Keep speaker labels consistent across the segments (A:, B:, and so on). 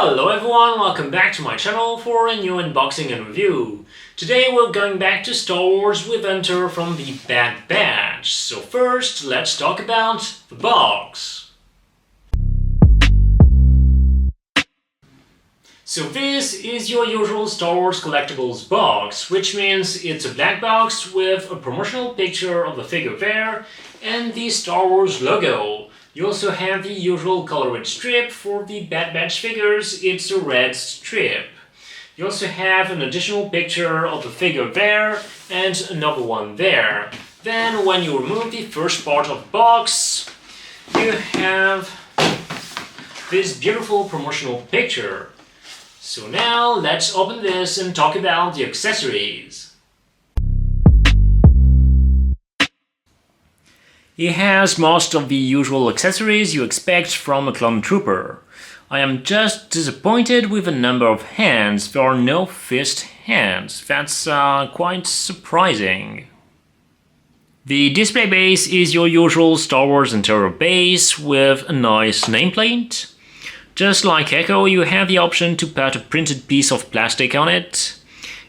A: Hello everyone, welcome back to my channel for a new unboxing and review. Today we're going back to Star Wars with Enter from the Bad Batch. So first, let's talk about the box. So this is your usual Star Wars collectibles box, which means it's a black box with a promotional picture of the figure there and the Star Wars logo. You also have the usual colored strip for the Bad Batch figures, it's a red strip. You also have an additional picture of the figure there and another one there. Then when you remove the first part of the box, you have this beautiful promotional picture. So now let's open this and talk about the accessories. It has most of the usual accessories you expect from a clone trooper. I am just disappointed with the number of hands. There are no fist hands. That's quite surprising. The display base is your usual Star Wars interior base with a nice nameplate. Just like Echo, you have the option to put a printed piece of plastic on it.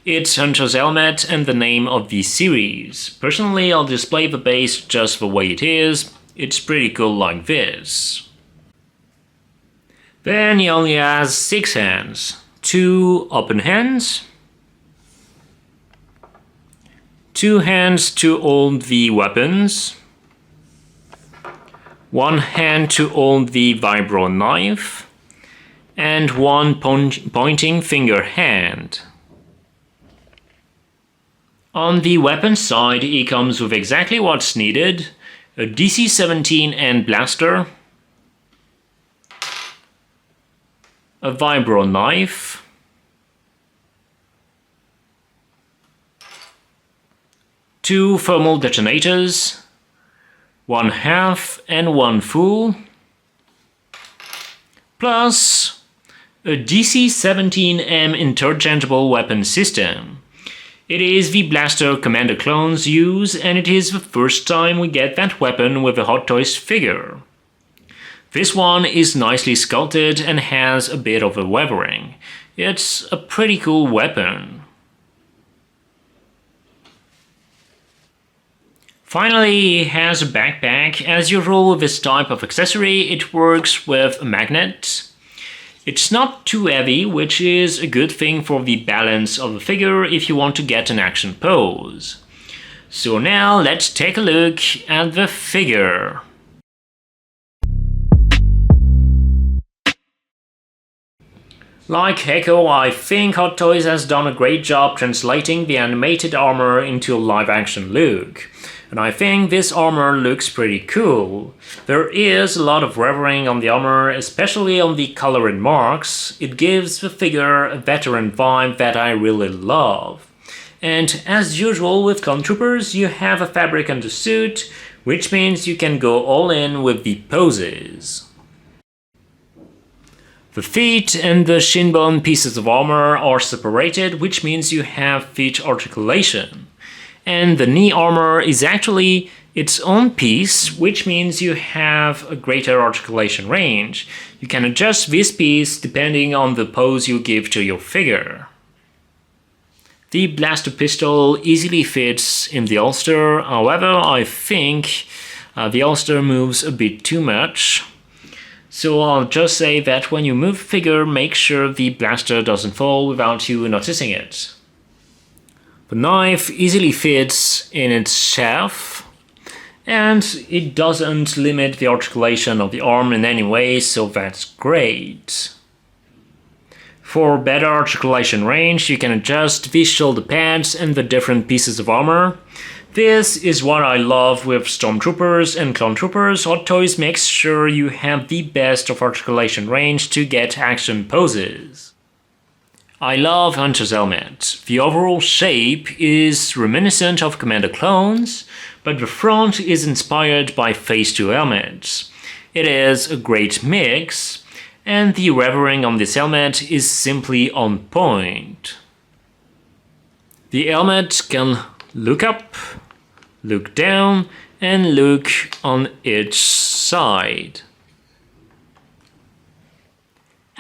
A: It's Hunter's helmet and the name of the series. Personally, I'll display the base just the way it is. It's pretty cool like this. Then he only has 6 hands. 2 open hands. 2 hands to hold the weapons. 1 hand to hold the vibro knife. And 1 pointing finger hand. On the weapon side, he comes with exactly what's needed: a DC-17 and blaster, a vibro knife, two thermal detonators, 1 half and 1 full, plus a DC-17M interchangeable weapon system. It is the blaster Commander clones use, and it is the first time we get that weapon with a Hot Toys figure. This one is nicely sculpted and has a bit of a weathering. It's a pretty cool weapon. Finally, it has a backpack. As usual with this type of accessory, it works with a magnet. It's not too heavy, which is a good thing for the balance of the figure if you want to get an action pose. So now let's take a look at the figure. Like Echo, I think Hot Toys has done a great job translating the animated armor into a live-action look. And I think this armor looks pretty cool. There is a lot of weathering on the armor, especially on the colored marks. It gives the figure a veteran vibe that I really love. And as usual with clone troopers, you have a fabric undersuit, which means you can go all in with the poses. The feet and the shin bone pieces of armor are separated, which means you have feet articulation. And the knee armor is actually its own piece, which means you have a greater articulation range. You can adjust this piece depending on the pose you give to your figure. The blaster pistol easily fits in the holster, however I think the holster moves a bit too much. So I'll just say that when you move the figure, make sure the blaster doesn't fall without you noticing it. The knife easily fits in its sheath, and it doesn't limit the articulation of the arm in any way, so that's great. For better articulation range, you can adjust the shoulder pads and the different pieces of armor. This is what I love with Stormtroopers and Clone Troopers. Hot Toys makes sure you have the best of articulation range to get action poses. I love Hunter's helmet. The overall shape is reminiscent of Commander clones, but the front is inspired by Phase 2 helmets. It is a great mix, and the weathering on this helmet is simply on point. The helmet can look up, look down, and look on each side.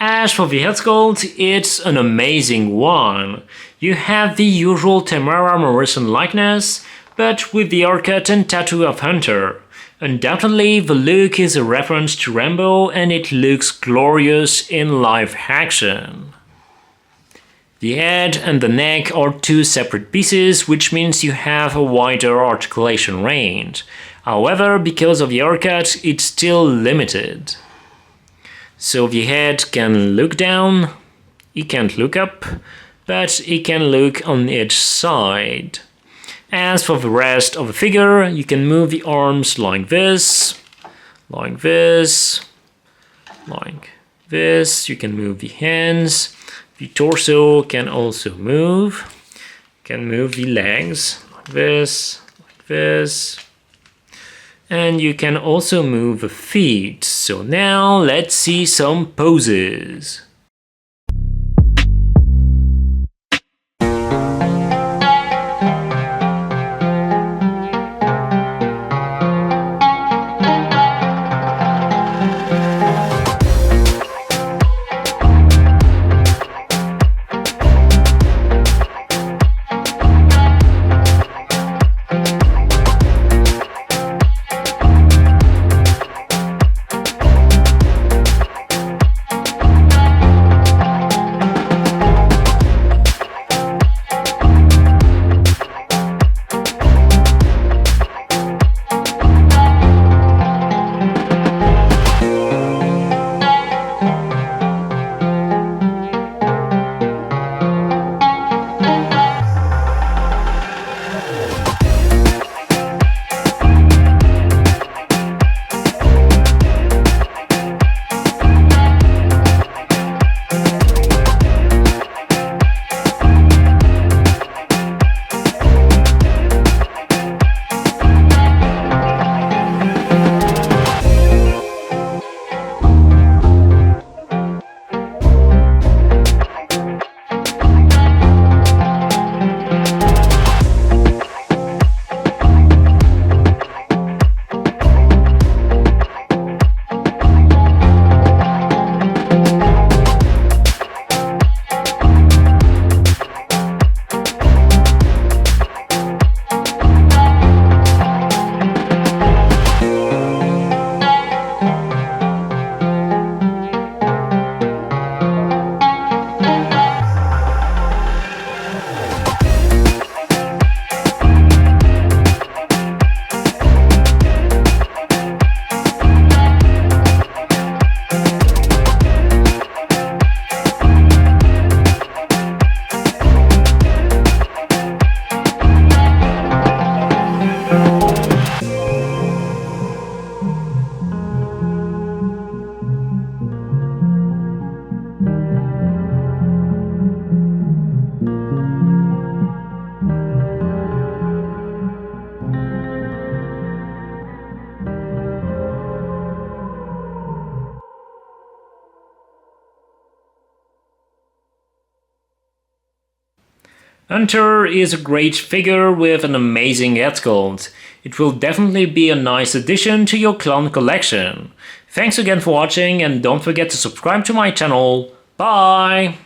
A: As for the Headsculpt, it's an amazing one. You have the usual Tamara Morrison likeness, but with the haircut and tattoo of Hunter. Undoubtedly, the look is a reference to Rambo and it looks glorious in live action. The head and the neck are two separate pieces, which means you have a wider articulation range. However, because of the haircut, it's still limited. So the head can look down, it can't look up, but it can look on each side. As for the rest of the figure, you can move the arms like this, like this, like this. You can move the hands. The torso can also move. You can move the legs like this, like this. And you can also move the feet. So now let's see some poses. Hunter is a great figure with an amazing headsculpt. It will definitely be a nice addition to your clone collection. Thanks again for watching and don't forget to subscribe to my channel. Bye!